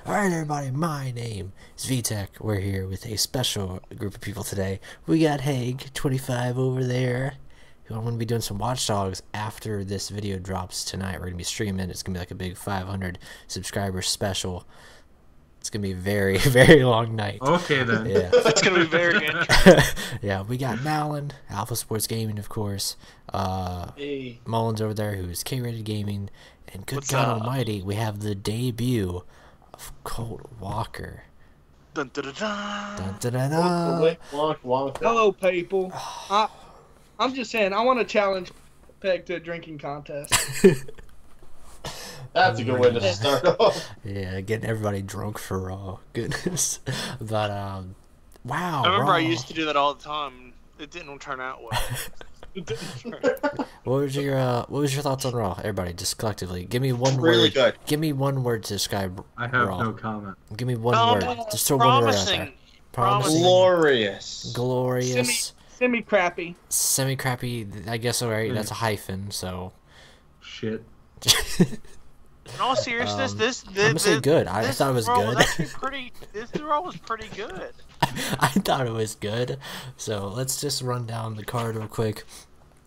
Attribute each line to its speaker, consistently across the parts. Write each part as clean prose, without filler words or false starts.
Speaker 1: Alright everybody, my name is VTech. We're here with a special group of people today. We got Haig25 over there, who I'm going to be doing some Watch Dogs after this video drops tonight. We're going to be streaming. It's going to be like a big 500 subscriber special. It's going to be a very, very long night.
Speaker 2: Okay then.
Speaker 1: Yeah.
Speaker 3: It's going to be very interesting.
Speaker 1: Yeah, we got Malin, Alpha Sports Gaming, of course.
Speaker 3: Hey.
Speaker 1: Mullins over there, who's K-Rated Gaming. And good
Speaker 3: What's
Speaker 1: God
Speaker 3: up?
Speaker 1: Almighty, we have the debut of Colt Walker.
Speaker 3: Dun, dun, dun, dun.
Speaker 1: Dun, dun, dun, dun.
Speaker 4: Hello, people. I'm just saying, I want to challenge Peg to a drinking contest.
Speaker 5: That's a good way to start off.
Speaker 1: Yeah, getting everybody drunk for Raw. Goodness. But, wow.
Speaker 3: I remember
Speaker 1: Raw.
Speaker 3: I used to do that all the time. It didn't turn out well.
Speaker 1: What was your thoughts on Raw? Everybody, just collectively. Give me one
Speaker 5: Really
Speaker 1: word.
Speaker 5: good.
Speaker 1: Give me one word to describe
Speaker 2: I have
Speaker 1: Raw.
Speaker 2: no comment.
Speaker 1: Give me one word. Just throw one word out there. Promising.
Speaker 5: Glorious.
Speaker 1: Glorious.
Speaker 4: Semi-crappy.
Speaker 1: Semi-crappy. I guess, alright, that's a hyphen, so.
Speaker 2: Shit.
Speaker 3: In all seriousness,
Speaker 1: I'm gonna say good. I thought it was
Speaker 3: Raw
Speaker 1: good.
Speaker 3: actually pretty. This Raw was pretty good.
Speaker 1: I thought it was good. So let's just run down the card real quick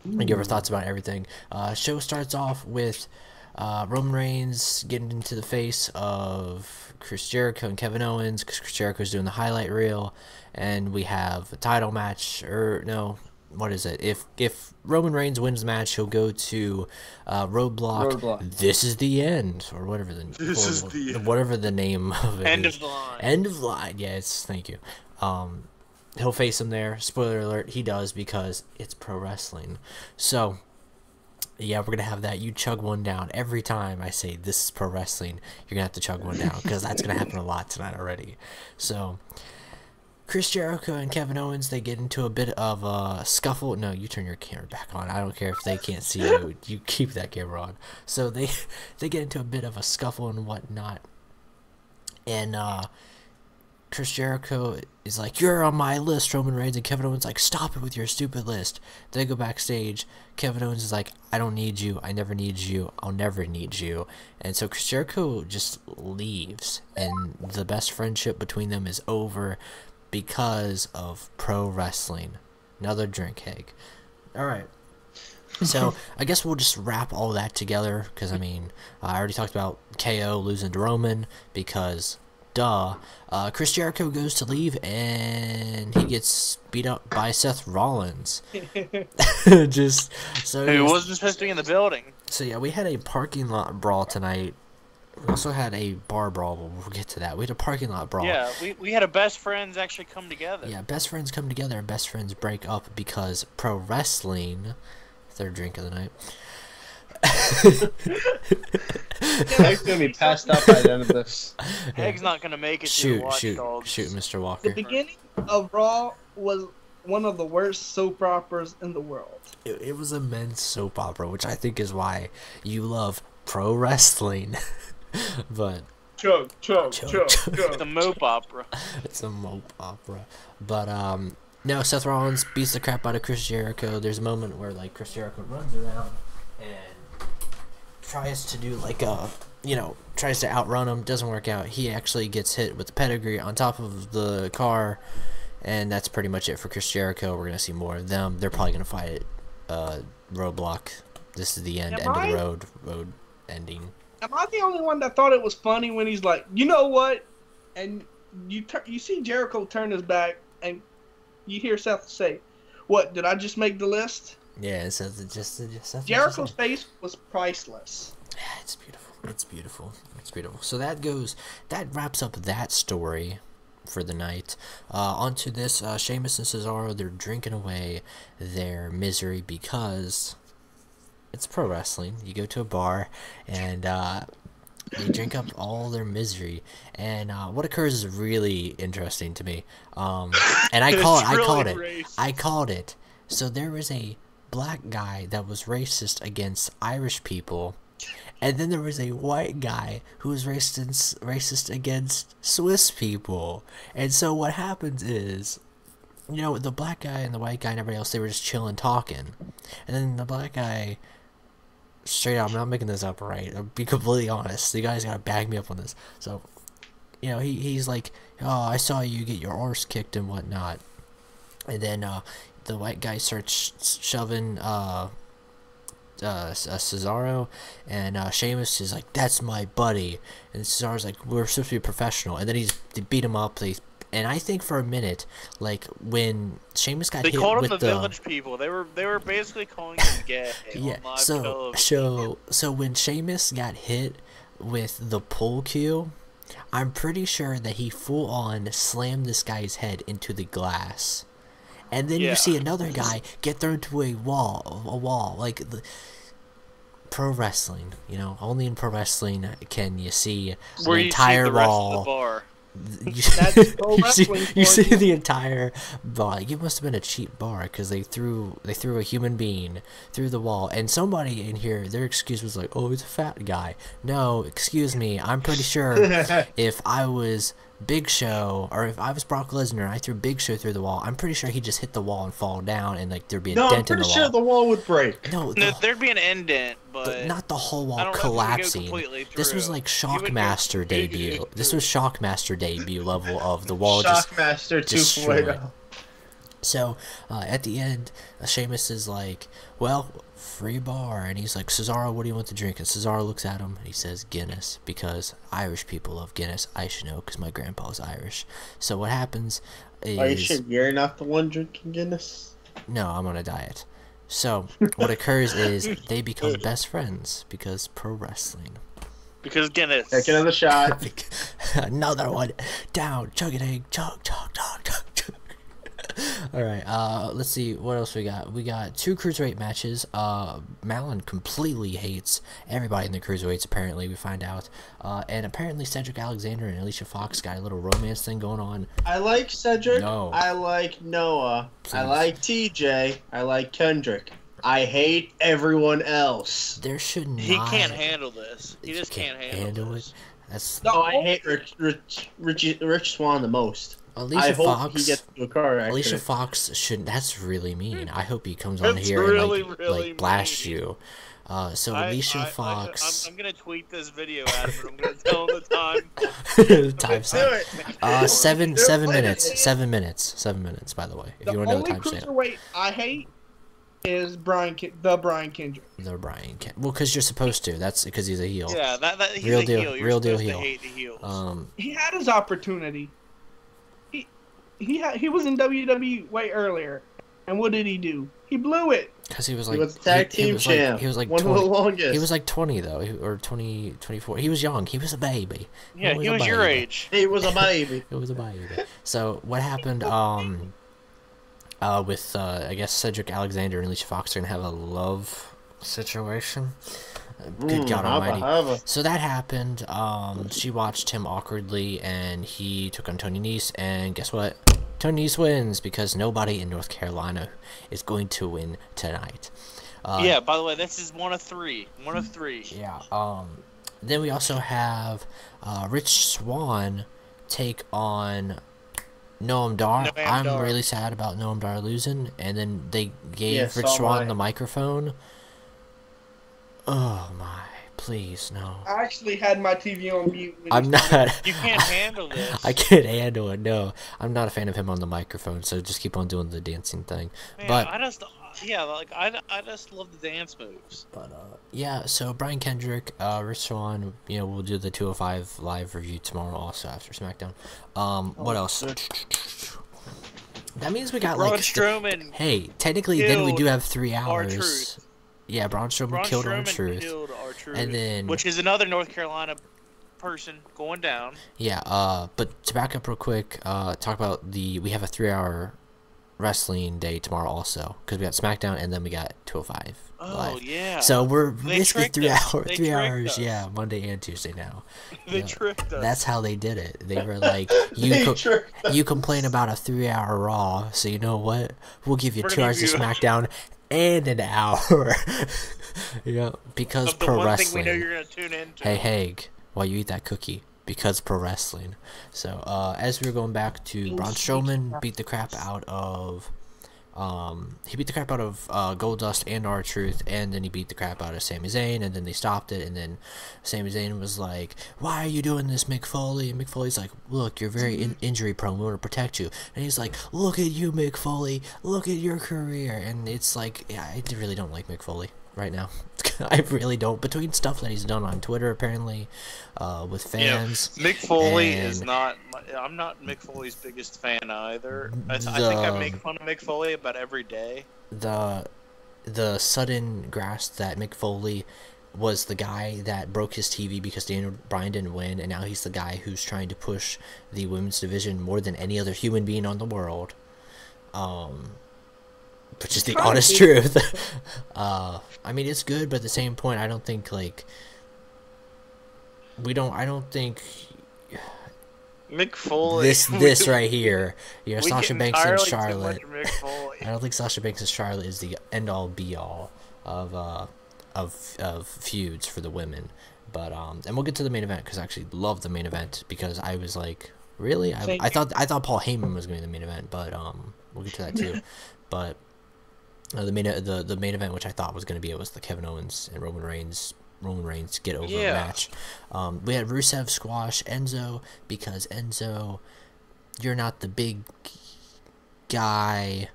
Speaker 1: and give our thoughts about everything. Show starts off with Roman Reigns getting into the face of Chris Jericho and Kevin Owens because Chris Jericho's doing the highlight reel, and we have a title match. Or no, what is it? If Roman Reigns wins the match, he'll go to Roadblock. This is the end, or whatever whatever the name of it
Speaker 3: End
Speaker 1: is.
Speaker 3: of the line.
Speaker 1: End of the line. Yes, thank you. He'll face him there. Spoiler alert, he does, because it's pro wrestling. So, yeah, we're going to have that. You chug one down. Every time I say this is pro wrestling, you're going to have to chug one down, because that's going to happen a lot tonight already. So, Chris Jericho and Kevin Owens, they get into a bit of a scuffle. No, you turn your camera back on. I don't care if they can't see you. You keep that camera on. So, they get into a bit of a scuffle and whatnot. And, Chris Jericho is like, you're on my list, Roman Reigns, and Kevin Owens like, stop it with your stupid list. They go backstage. Kevin Owens is like, I don't need you. I never need you. I'll never need you. And so Chris Jericho just leaves, and the best friendship between them is over because of pro wrestling. Another drink, Haig. Alright. So, I guess we'll just wrap all that together, because, I mean, I already talked about KO losing to Roman, because duh. Chris Jericho goes to leave, and he gets beat up by Seth Rollins. Just so
Speaker 3: He wasn't supposed to be in the building.
Speaker 1: So yeah, we had a parking lot brawl tonight. We also had a bar brawl, but we'll get to that. We had a parking lot brawl.
Speaker 3: Yeah, we had a best friends actually come together.
Speaker 1: Yeah, best friends come together and best friends break up because pro wrestling. Third drink of the night.
Speaker 5: Haig's gonna be passed out by the end of this.
Speaker 3: Haig's not gonna make it to the Watch Dogs.
Speaker 1: Shoot, Mr.
Speaker 4: The
Speaker 1: Walker.
Speaker 4: beginning of Raw was one of the worst soap operas in the world.
Speaker 1: It was a men's soap opera, which I think is why you love pro wrestling. But
Speaker 4: Chug.
Speaker 3: The mope opera.
Speaker 1: it's a mope opera. But no, Seth Rollins beats the crap out of Chris Jericho. There's a moment where like Chris Jericho runs around and tries to do like a, tries to outrun him. Doesn't work out. He actually gets hit with the pedigree on top of the car, and that's pretty much it for Chris Jericho. We're gonna see more of them. They're probably gonna fight at Roadblock. This is the end of the road ending.
Speaker 4: Am I the only one that thought it was funny when he's like, you know what? And you see Jericho turn his back, and you hear Seth say, what, did I just make the list?
Speaker 1: Yeah, it says it just
Speaker 4: Jericho's face was priceless.
Speaker 1: Yeah, it's beautiful. It's beautiful. It's beautiful. So that wraps up that story for the night. Onto this, Sheamus and Cesaro, they're drinking away their misery because it's pro wrestling. You go to a bar and they drink up all their misery, and what occurs is really interesting to me. And I called it. So there was a black guy that was racist against Irish people, and then there was a white guy who was racist against Swiss people. And so what happens is, the black guy and the white guy and everybody else, they were just chilling talking, and then the black guy, straight up, I'm not making this up, right? I'll be completely honest. You guys gotta back me up on this. So you know, he's like, oh, I saw you get your arse kicked and whatnot. And then the white guy starts shoving Cesaro, and Sheamus is like, that's my buddy, and Cesaro's like, we're supposed to be professional, and then they beat him up. And I think for a minute, like when Sheamus got hit with the...
Speaker 3: They called him the village people. They were basically calling him gay.
Speaker 1: Yeah.
Speaker 3: On live
Speaker 1: So when Sheamus got hit with the pole cue, I'm pretty sure that he full on slammed this guy's head into the glass. And then you see another guy get thrown to a wall, like pro wrestling. You know, only in pro wrestling can you see the entire wall. You see the entire bar. It must have been a cheap bar because they threw a human being through the wall, and somebody in here, their excuse was like, "Oh, it's a fat guy." No, excuse me, I'm pretty sure if I was Big Show, or if I was Brock Lesnar and I threw Big Show through the wall, I'm pretty sure he'd just hit the wall and fall down, and like there'd be a dent in the wall.
Speaker 5: No, I'm pretty sure the wall would break.
Speaker 3: No, there'd be an indent, but
Speaker 1: not the whole wall collapsing. This was like Shockmaster debut. This was Shockmaster debut level of the wall
Speaker 5: Shockmaster 2.0.
Speaker 1: So at the end, Sheamus is like, well, free bar, and he's like, Cesaro, what do you want to drink? And Cesaro looks at him and he says Guinness, because Irish people love Guinness. I should know because my grandpa's Irish. So what happens is...
Speaker 5: Are you sure you're not the one drinking Guinness?
Speaker 1: No, I'm on a diet. So what occurs is they become best friends because pro wrestling.
Speaker 3: Because Guinness.
Speaker 5: Take another shot.
Speaker 1: Another one. Down. Chug it, egg. Chug, chug, chug, chug. Alright, let's see what else we got. We got 2 cruiserweight matches. Malin completely hates everybody in the cruiserweights, apparently, we find out. And apparently Cedric Alexander and Alicia Fox got a little romance thing going on.
Speaker 5: I like Cedric.
Speaker 1: No.
Speaker 5: I like Noah.
Speaker 1: Please.
Speaker 5: I like TJ. I like Kendrick. I hate everyone else.
Speaker 1: There should not...
Speaker 3: He can't handle this. He just can't handle it.
Speaker 1: That's...
Speaker 5: No, I hate Rich Swann the most.
Speaker 1: Alicia Fox,
Speaker 5: he gets into a car accident.
Speaker 1: Alicia Fox shouldn't. That's really mean. I hope he comes on here and like blast you. So Alicia Fox.
Speaker 3: I'm gonna tweet this video at him, and I'm gonna tell him the time.
Speaker 1: Time stamp. 7 minutes. 7 minutes. 7 minutes. By the way, if you want to know the time stamp.
Speaker 4: The only cruiserweight I hate is Brian Kendrick.
Speaker 1: The Brian Kendrick. Well, because you're supposed to. That's because he's a heel.
Speaker 3: Yeah, he's
Speaker 1: real
Speaker 3: a
Speaker 1: deal.
Speaker 3: heel. You're
Speaker 1: Real deal
Speaker 3: supposed
Speaker 1: heel.
Speaker 3: to hate the heels.
Speaker 4: He had his opportunity. He was in WWE way earlier, and what did he do? He blew it.
Speaker 1: Because he was like,
Speaker 5: he was tag team champ.
Speaker 1: He was like
Speaker 5: one
Speaker 1: 20,
Speaker 5: of the longest.
Speaker 1: He was like 20 though, or 20, 24. He was young. He was a baby.
Speaker 3: Yeah, he was your age.
Speaker 5: He was a baby.
Speaker 1: It was a baby. So what happened? With I guess Cedric Alexander and Alicia Fox are gonna have a love situation. Good God Almighty. So that happened. She watched him awkwardly, and he took on Tony Nese, and guess what? Tony Nese wins because nobody in North Carolina is going to win tonight.
Speaker 3: Yeah. By the way, this is one of three. One of three.
Speaker 1: Yeah. Then we also have Rich Swann take on Noam Dar. I'm really sad about Noam Dar losing, and then they gave Rich Swann the microphone. Oh my, please, no.
Speaker 4: I actually had my TV on mute.
Speaker 1: I'm not.
Speaker 3: You can't handle this.
Speaker 1: I can't handle it, no. I'm not a fan of him on the microphone, so just keep on doing the dancing thing.
Speaker 3: Man,
Speaker 1: but
Speaker 3: I just love the dance moves.
Speaker 1: But yeah, so Brian Kendrick, Rich Swann, we'll do the 205 live review tomorrow also after SmackDown. What else? That means we got
Speaker 3: Braun Strowman.
Speaker 1: Hey, technically then we do have 3 hours.
Speaker 3: R-Truth.
Speaker 1: Yeah, Braun Strowman killed R-Truth. And then,
Speaker 3: which is another North Carolina person going down.
Speaker 1: Yeah, but to back up real quick, talk about we have a 3-hour wrestling day tomorrow also, because we got SmackDown and then we got 205 live.
Speaker 3: Oh yeah.
Speaker 1: So we're basically 3 hours,
Speaker 3: us.
Speaker 1: yeah, Monday and Tuesday now.
Speaker 3: They tricked us.
Speaker 1: That's how they did it. They were like, you complain about a 3-hour Raw, so you know what? We'll give you 2 hours of SmackDown and an hour. Because pro wrestling.
Speaker 3: Thing we know you're gonna tune into.
Speaker 1: Hey Haig, while you eat that cookie, because pro wrestling. So as we were going back to Braun Strowman beat the crap out of He beat the crap out of Goldust and R-Truth, and then he beat the crap out of Sami Zayn, and then they stopped it, and then Sami Zayn was like, "Why are you doing this, Mick Foley?" And Mick Foley's like, "Look, you're very injury prone, we want to protect you." And he's like, "Look at you, Mick Foley, look at your career." And it's like, yeah, I really don't like Mick Foley right now. I really don't. Between stuff that he's done on Twitter, apparently, with fans.
Speaker 3: Mick Foley is not. I'm not Mick Foley's biggest fan either. I think I make fun of Mick Foley about every day.
Speaker 1: The sudden grasp that Mick Foley was the guy that broke his TV because Daniel Bryan didn't win, and now he's the guy who's trying to push the women's division more than any other human being on the world. Which is the honest truth. I mean, it's good, but at the same point, I don't think, like, I don't think
Speaker 3: Mick Foley.
Speaker 1: This right here, you know, Sasha Banks and
Speaker 3: entirely
Speaker 1: Charlotte.
Speaker 3: too much Mick Foley.
Speaker 1: I don't think Sasha Banks and Charlotte is the end all be all of feuds for the women. But and we'll get to the main event, because I actually love the main event, because I was like, really, I thought Paul Heyman was going to be the main event, but we'll get to that too. But the main event, which I thought was going to be, it was the Kevin Owens and Roman Reigns get over match. We had Rusev squash Enzo, because Enzo, you're not the big guy.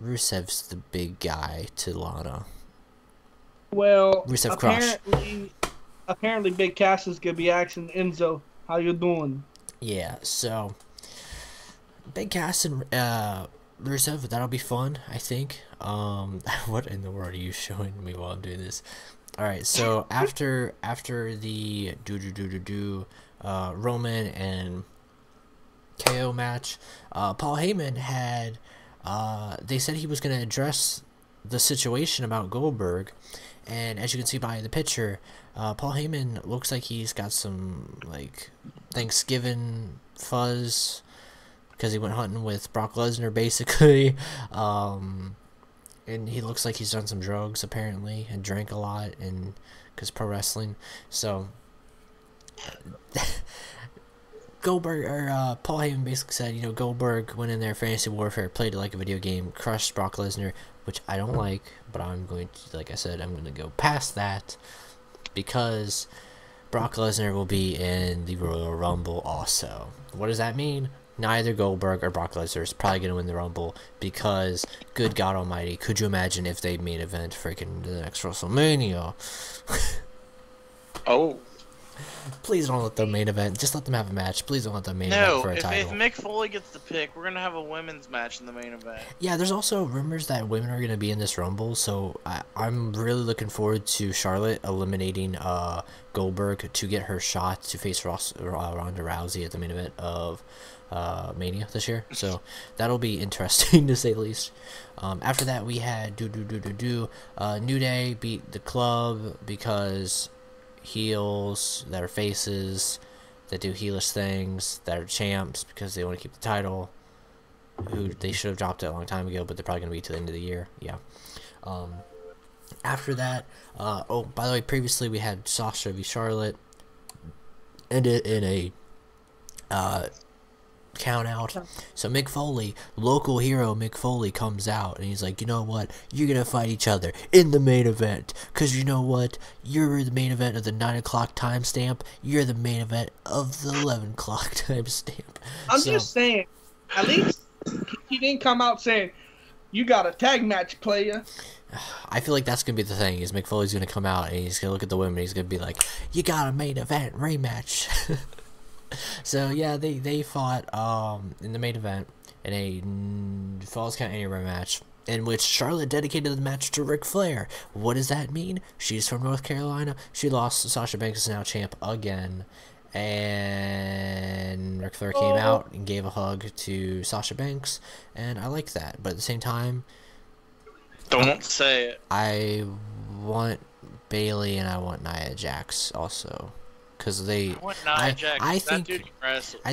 Speaker 1: Rusev's the big guy to Lana.
Speaker 4: Well,
Speaker 1: Rusev
Speaker 4: apparently Big Cass is gonna be asking Enzo, "How you doing?"
Speaker 1: Yeah, so Big Cass and Rusev, that'll be fun, I think. What in the world are you showing me while I'm doing this? All right, so after the Roman and KO match, Paul Heyman had they said he was going to address the situation about Goldberg, and as you can see by the picture, Paul Heyman looks like he's got some, like, Thanksgiving fuzz, because he went hunting with Brock Lesnar, basically. And he looks like he's done some drugs, apparently, and drank a lot, and because pro wrestling. So Goldberg, or Paul Heyman, basically said, you know, Goldberg went in there, fantasy warfare, played it like a video game, crushed Brock Lesnar, which I don't like, but I'm going to, like I said, I'm going to go past that, because Brock Lesnar will be in the Royal Rumble also. What does that mean? Neither Goldberg or Brock Lesnar is probably going to win the Rumble, because, good God almighty, could you imagine if they main event freaking the next WrestleMania?
Speaker 3: Oh.
Speaker 1: Please don't let them main event. Just let them have a match. Please don't let them main event for a title.
Speaker 3: If Mick Foley gets the pick, we're going to have a women's match in the main event.
Speaker 1: Yeah, there's also rumors that women are going to be in this Rumble, so I'm really looking forward to Charlotte eliminating Goldberg to get her shot to face Ronda Rousey at the main event of Mania this year. So that'll be interesting, to say the least. After that, we had New Day beat the Club, because heels that are faces that do heelish things, that are champs because they want to keep the title, who they should have dropped it a long time ago, but they're probably going to be to the end of the year. Yeah. After that, oh, by the way, previously we had Sasha v Charlotte, ended in a count out. So Mick Foley, local hero Mick Foley, comes out and he's like, you know what, you're gonna fight each other in the main event, because you know what, you're the main event of the 9 o'clock timestamp, you're the main event of the 11 o'clock timestamp.
Speaker 4: I'm just saying, at least he didn't come out saying, you got a tag match, player.
Speaker 1: I feel like that's gonna be the thing, is Mick Foley's gonna come out and he's gonna look at the women and he's gonna be like, you got a main event rematch. So yeah, they fought in the main event in a Falls Count Anywhere match, in which Charlotte dedicated the match to Ric Flair. What does that mean? She's from North Carolina. She lost. Sasha Banks is now champ again, and Ric Flair came out and gave a hug to Sasha Banks, and I like that. But at the same time,
Speaker 3: don't say it.
Speaker 1: I want Bayley and I want Nia Jax also. Because I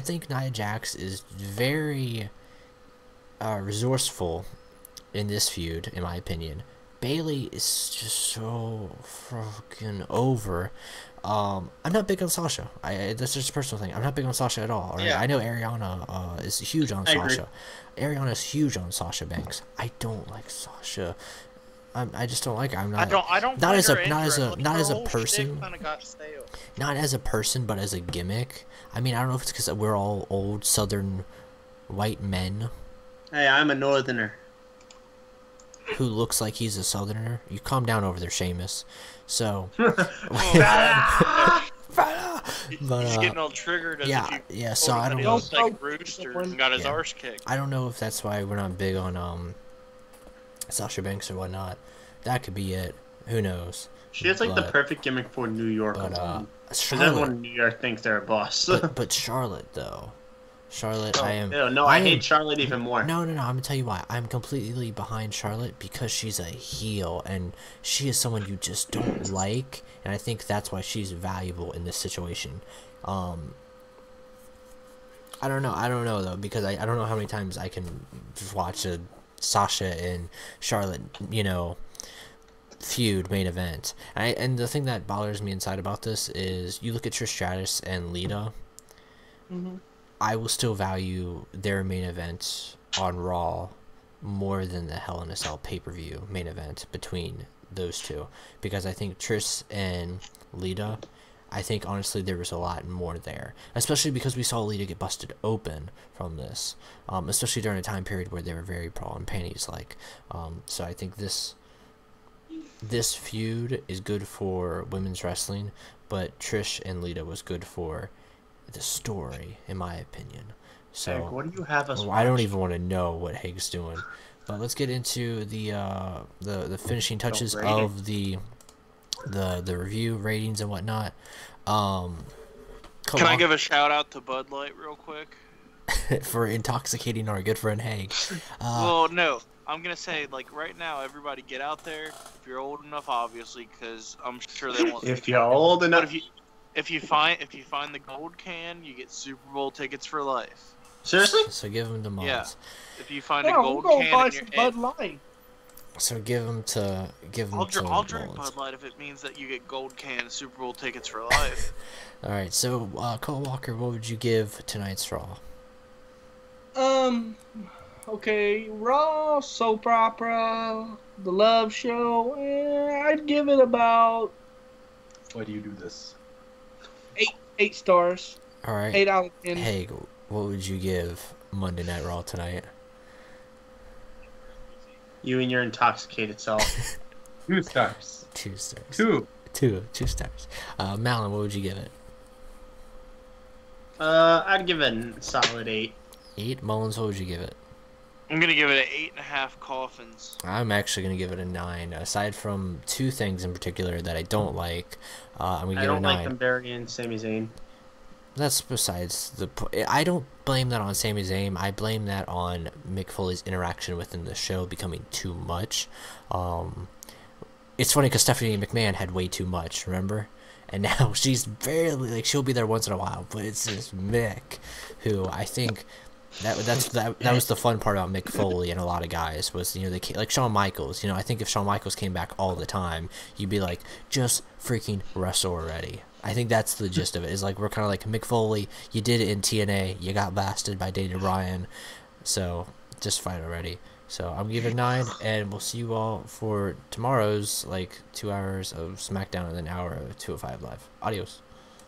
Speaker 1: think Nia Jax is very resourceful in this feud, in my opinion. Bayley is just so fucking over. I'm not big on Sasha. That's just a personal thing. I'm not big on Sasha at all. Right?
Speaker 5: Yeah.
Speaker 1: I know Ariana is huge on
Speaker 5: I agree.
Speaker 1: Sasha. Ariana is huge on Sasha Banks. I don't like Sasha. I just don't like her. I'm not.
Speaker 3: I don't.
Speaker 1: Not
Speaker 3: find
Speaker 1: as
Speaker 3: her
Speaker 1: a not as a
Speaker 3: interesting.
Speaker 1: not
Speaker 3: Her
Speaker 1: as a
Speaker 3: whole
Speaker 1: person.
Speaker 3: shtick kinda got stale.
Speaker 1: Not as a person, but as a gimmick. I mean, I don't know if it's because we're all old Southern white men
Speaker 5: Hey, I'm a northerner.
Speaker 1: who looks like he's a Southerner. You calm down over there, Sheamus. So, but
Speaker 3: He's getting all triggered as
Speaker 1: yeah,
Speaker 3: if you
Speaker 1: yeah. So I don't
Speaker 3: he
Speaker 1: know.
Speaker 3: looks like Rooster and got his
Speaker 1: Yeah.
Speaker 3: arse kicked.
Speaker 1: I don't know if that's why we're not big on Sasha Banks or whatnot. That could be it. Who knows?
Speaker 5: She has like the
Speaker 1: But-
Speaker 5: perfect gimmick for New York.
Speaker 1: But
Speaker 5: Because
Speaker 1: Charlotte,
Speaker 5: everyone in New York thinks they're a boss.
Speaker 1: but Charlotte though, Charlotte, I am.
Speaker 5: Ew, no,
Speaker 1: I
Speaker 5: I
Speaker 1: am-
Speaker 5: hate Charlotte even more.
Speaker 1: No, I'm gonna tell you why. I'm completely behind Charlotte because she's a heel and she is someone you just don't like, and I think that's why she's valuable in this situation. I don't know though, because I don't know how many times I can just watch a Sasha and Charlotte, feud main event. And the thing that bothers me inside about this is you look at Trish Stratus and Lita.
Speaker 4: Mm-hmm.
Speaker 1: I will still value their main event on Raw more than the Hell in a Cell pay-per-view main event between those two, because I think Trish and Lita, I think honestly there was a lot more there, especially because we saw Lita get busted open from this, especially during a time period where they were very bra and panties like. So I think this feud is good for women's wrestling, but Trish and Lita was good for the story, in my opinion. So
Speaker 5: Hank, what do you have us?
Speaker 1: I don't
Speaker 5: watch?
Speaker 1: even want to know what Haig's doing. But let's get into the finishing touches
Speaker 5: rating.
Speaker 1: of the review ratings and whatnot.
Speaker 3: Can I give a shout out to Bud Light real quick?
Speaker 1: for intoxicating our good friend Haig?
Speaker 3: Well, no. I'm gonna say, like, right now, everybody get out there. If you're old enough, obviously, because I'm sure they won't.
Speaker 5: If you're old
Speaker 3: But
Speaker 5: enough,
Speaker 3: if you find the gold can, you get Super Bowl tickets for life.
Speaker 5: seriously?
Speaker 1: So give them to Mods.
Speaker 3: Yeah. If you find
Speaker 4: Yeah,
Speaker 3: a
Speaker 4: we're
Speaker 3: gold
Speaker 4: gonna
Speaker 3: can,
Speaker 4: buy
Speaker 3: in
Speaker 4: some
Speaker 3: your,
Speaker 4: Bud Light.
Speaker 1: So give them to
Speaker 3: I'll drink
Speaker 1: Mullins.
Speaker 3: Bud Light if it means that you get gold can Super Bowl tickets for life.
Speaker 1: All right. So Cole Walker, what would you give tonight's Raw?
Speaker 4: Okay, Raw, soap opera, the Love Show. I'd give it about
Speaker 2: Why do you do this?
Speaker 4: 8 stars.
Speaker 1: All right.
Speaker 4: 8 out of 10.
Speaker 1: Haig, what would you give Monday Night Raw tonight?
Speaker 5: You and your intoxicated self.
Speaker 2: 2 stars.
Speaker 1: 2 stars.
Speaker 2: 2.
Speaker 1: 2 stars. Malin, what would you give it?
Speaker 5: I'd give it a solid 8.
Speaker 1: 8. Mullins, what would you give it?
Speaker 3: I'm gonna give it an 8.5 coffins.
Speaker 1: I'm actually gonna give it a 9. Aside from 2 things in particular that I don't like, I'm gonna
Speaker 5: I
Speaker 1: give it a
Speaker 5: don't
Speaker 1: 9.
Speaker 5: like them burying Sami Zayn.
Speaker 1: That's besides the I don't blame that on Sami Zayn. I blame that on Mick Foley's interaction within the show becoming too much. It's funny because Stephanie McMahon had way too much, remember? And now she's barely, like, she'll be there once in a while, but it's this Mick who I think that was the fun part about Mick Foley and a lot of guys was, they like Shawn Michaels. I think if Shawn Michaels came back all the time, you'd be like, just freaking wrestle already. I think that's the gist of it. Is like we're kind of like Mick Foley. You did it in TNA. You got blasted by Daniel Bryan, so just fight already. So I'm giving 9, and we'll see you all for tomorrow's 2 hours of SmackDown and an hour of 205 Live. Adios.